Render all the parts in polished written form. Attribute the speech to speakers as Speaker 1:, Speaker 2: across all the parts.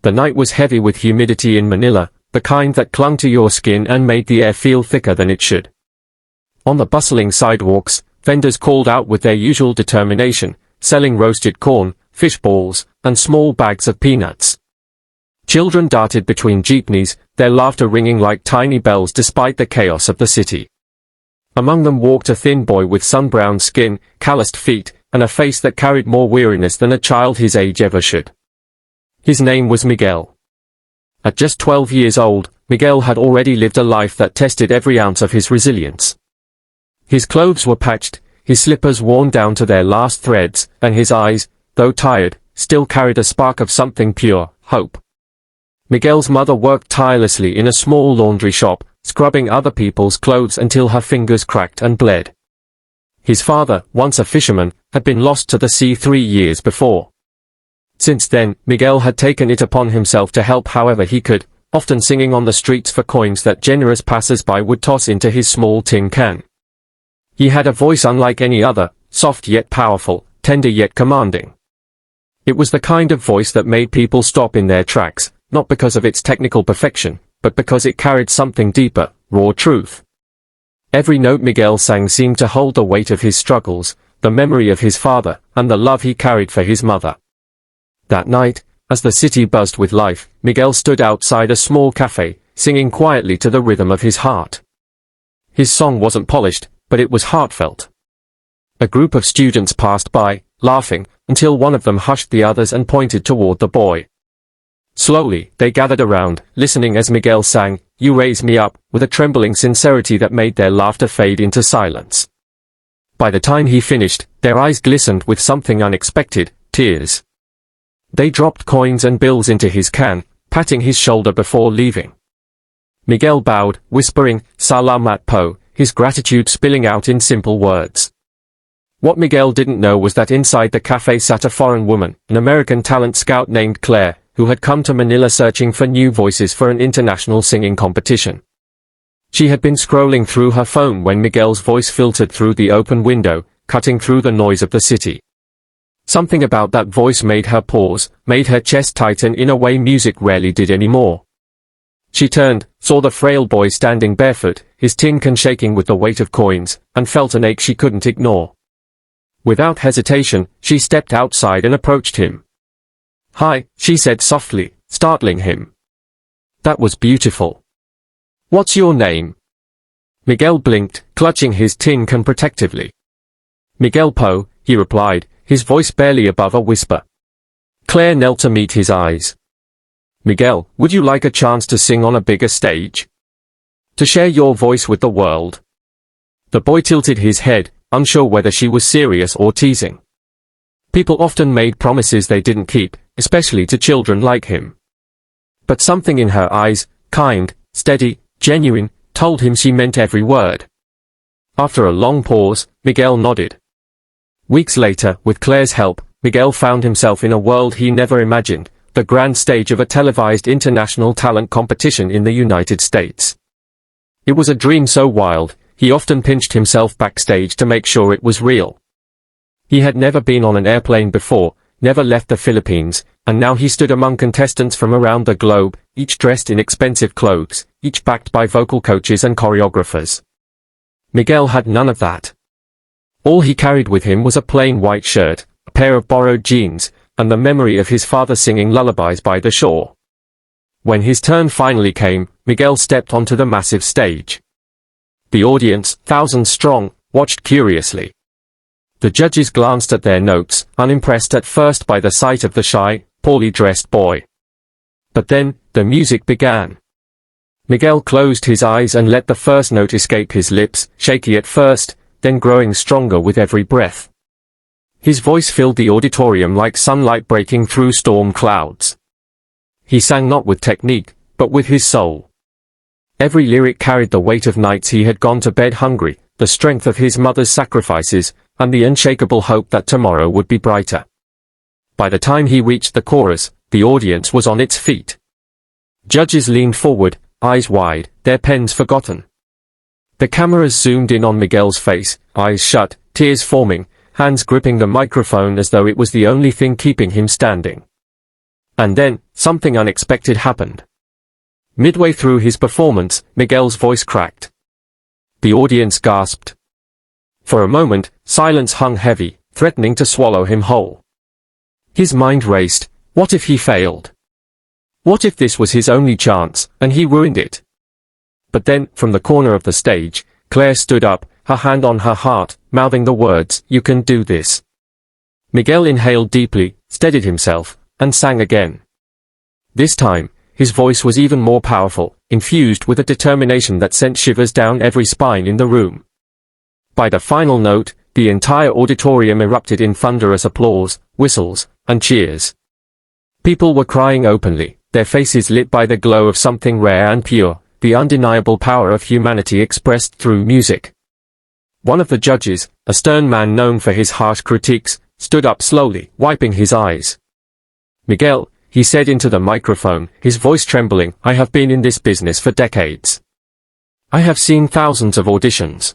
Speaker 1: The night was heavy with humidity in Manila, the kind that clung to your skin and made the air feel thicker than it should. On the bustling sidewalks, vendors called out with their usual determination, selling roasted corn, fish balls, and small bags of peanuts. Children darted between jeepneys, their laughter ringing like tiny bells despite the chaos of the city. Among them walked a thin boy with sun-browned skin, calloused feet, and a face that carried more weariness than a child his age ever should. His name was Miguel. At just 12 years old, Miguel had already lived a life that tested every ounce of his resilience. His clothes were patched, his slippers worn down to their last threads, and his eyes, though tired, still carried a spark of something pure, hope. Miguel's mother worked tirelessly in a small laundry shop, scrubbing other people's clothes until her fingers cracked and bled. His father, once a fisherman, had been lost to the sea 3 years before. Since then, Miguel had taken it upon himself to help however he could, often singing on the streets for coins that generous passers-by would toss into his small tin can. He had a voice unlike any other, soft yet powerful, tender yet commanding. It was the kind of voice that made people stop in their tracks, not because of its technical perfection, but because it carried something deeper, raw truth. Every note Miguel sang seemed to hold the weight of his struggles, the memory of his father, and the love he carried for his mother. That night, as the city buzzed with life, Miguel stood outside a small cafe, singing quietly to the rhythm of his heart. His song wasn't polished, but it was heartfelt. A group of students passed by, laughing, until one of them hushed the others and pointed toward the boy. Slowly, they gathered around, listening as Miguel sang, "You Raise Me Up," with a trembling sincerity that made their laughter fade into silence. By the time he finished, their eyes glistened with something unexpected, tears. They dropped coins and bills into his can, patting his shoulder before leaving. Miguel bowed, whispering, "Salamat po," his gratitude spilling out in simple words. What Miguel didn't know was that inside the cafe sat a foreign woman, an American talent scout named Claire, who had come to Manila searching for new voices for an international singing competition. She had been scrolling through her phone when Miguel's voice filtered through the open window, cutting through the noise of the city. Something about that voice made her pause, made her chest tighten in a way music rarely did anymore. She turned, saw the frail boy standing barefoot, his tin can shaking with the weight of coins, and felt an ache she couldn't ignore. Without hesitation, she stepped outside and approached him. "Hi," she said softly, startling him. "That was beautiful. What's your name?" Miguel blinked, clutching his tin can protectively. "Miguel Po," he replied, his voice barely above a whisper. Claire knelt to meet his eyes. "Miguel, would you like a chance to sing on a bigger stage? To share your voice with the world?" The boy tilted his head, unsure whether she was serious or teasing. People often made promises they didn't keep, especially to children like him. But something in her eyes, kind, steady, genuine, told him she meant every word. After a long pause, Miguel nodded. Weeks later, with Claire's help, Miguel found himself in a world he never imagined, the grand stage of a televised international talent competition in the United States. It was a dream so wild, he often pinched himself backstage to make sure it was real. He had never been on an airplane before, never left the Philippines, and now he stood among contestants from around the globe, each dressed in expensive clothes, each backed by vocal coaches and choreographers. Miguel had none of that. All he carried with him was a plain white shirt, a pair of borrowed jeans, and the memory of his father singing lullabies by the shore. When his turn finally came, Miguel stepped onto the massive stage. The audience, thousands strong, watched curiously. The judges glanced at their notes, unimpressed at first by the sight of the shy, poorly dressed boy. But then, the music began. Miguel closed his eyes and let the first note escape his lips, shaky at first, then growing stronger with every breath. His voice filled the auditorium like sunlight breaking through storm clouds. He sang not with technique, but with his soul. Every lyric carried the weight of nights he had gone to bed hungry, the strength of his mother's sacrifices, and the unshakable hope that tomorrow would be brighter. By the time he reached the chorus, the audience was on its feet. Judges leaned forward, eyes wide, their pens forgotten. The cameras zoomed in on Miguel's face, eyes shut, tears forming, hands gripping the microphone as though it was the only thing keeping him standing. And then, something unexpected happened. Midway through his performance, Miguel's voice cracked. The audience gasped. For a moment, silence hung heavy, threatening to swallow him whole. His mind raced. What if he failed? What if this was his only chance, and he ruined it? But then, from the corner of the stage, Claire stood up, her hand on her heart, mouthing the words, "You can do this." Miguel inhaled deeply, steadied himself, and sang again. This time, his voice was even more powerful, infused with a determination that sent shivers down every spine in the room. By the final note, the entire auditorium erupted in thunderous applause, whistles, and cheers. People were crying openly, their faces lit by the glow of something rare and pure, the undeniable power of humanity expressed through music. One of the judges, a stern man known for his harsh critiques, stood up slowly, wiping his eyes. "Miguel," he said into the microphone, his voice trembling, "I have been in this business for decades. I have seen thousands of auditions.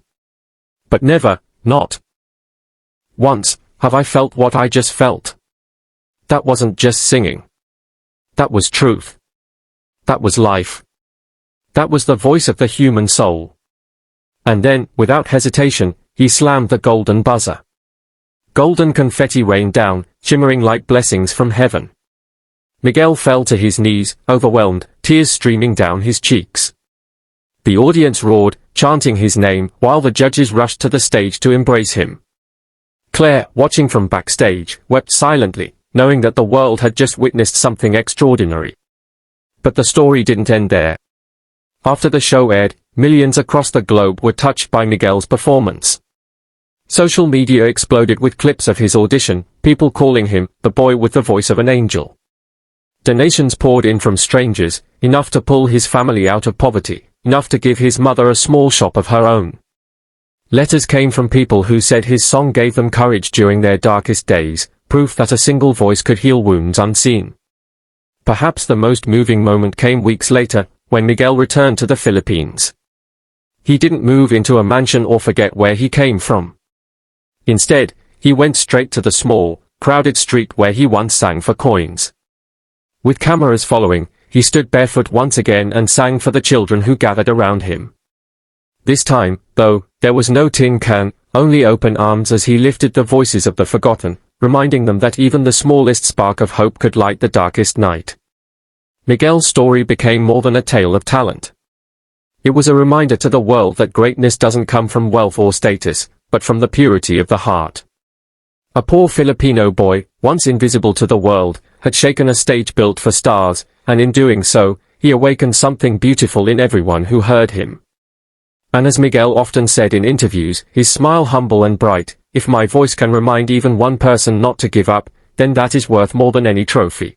Speaker 1: But never, not once, have I felt what I just felt. That wasn't just singing. That was truth. That was life. That was the voice of the human soul." And then, without hesitation, he slammed the golden buzzer. Golden confetti rained down, shimmering like blessings from heaven. Miguel fell to his knees, overwhelmed, tears streaming down his cheeks. The audience roared, chanting his name, while the judges rushed to the stage to embrace him. Claire, watching from backstage, wept silently, knowing that the world had just witnessed something extraordinary. But the story didn't end there. After the show aired, millions across the globe were touched by Miguel's performance. Social media exploded with clips of his audition, people calling him the boy with the voice of an angel. Donations poured in from strangers, enough to pull his family out of poverty, enough to give his mother a small shop of her own. Letters came from people who said his song gave them courage during their darkest days, proof that a single voice could heal wounds unseen. Perhaps the most moving moment came weeks later, when Miguel returned to the Philippines. He didn't move into a mansion or forget where he came from. Instead, he went straight to the small, crowded street where he once sang for coins. With cameras following, he stood barefoot once again and sang for the children who gathered around him. This time, though, there was no tin can, only open arms as he lifted the voices of the forgotten, reminding them that even the smallest spark of hope could light the darkest night. Miguel's story became more than a tale of talent. It was a reminder to the world that greatness doesn't come from wealth or status, but from the purity of the heart. A poor Filipino boy, once invisible to the world, had shaken a stage built for stars, and in doing so, he awakened something beautiful in everyone who heard him. And as Miguel often said in interviews, his smile humble and bright, "If my voice can remind even one person not to give up, then that is worth more than any trophy."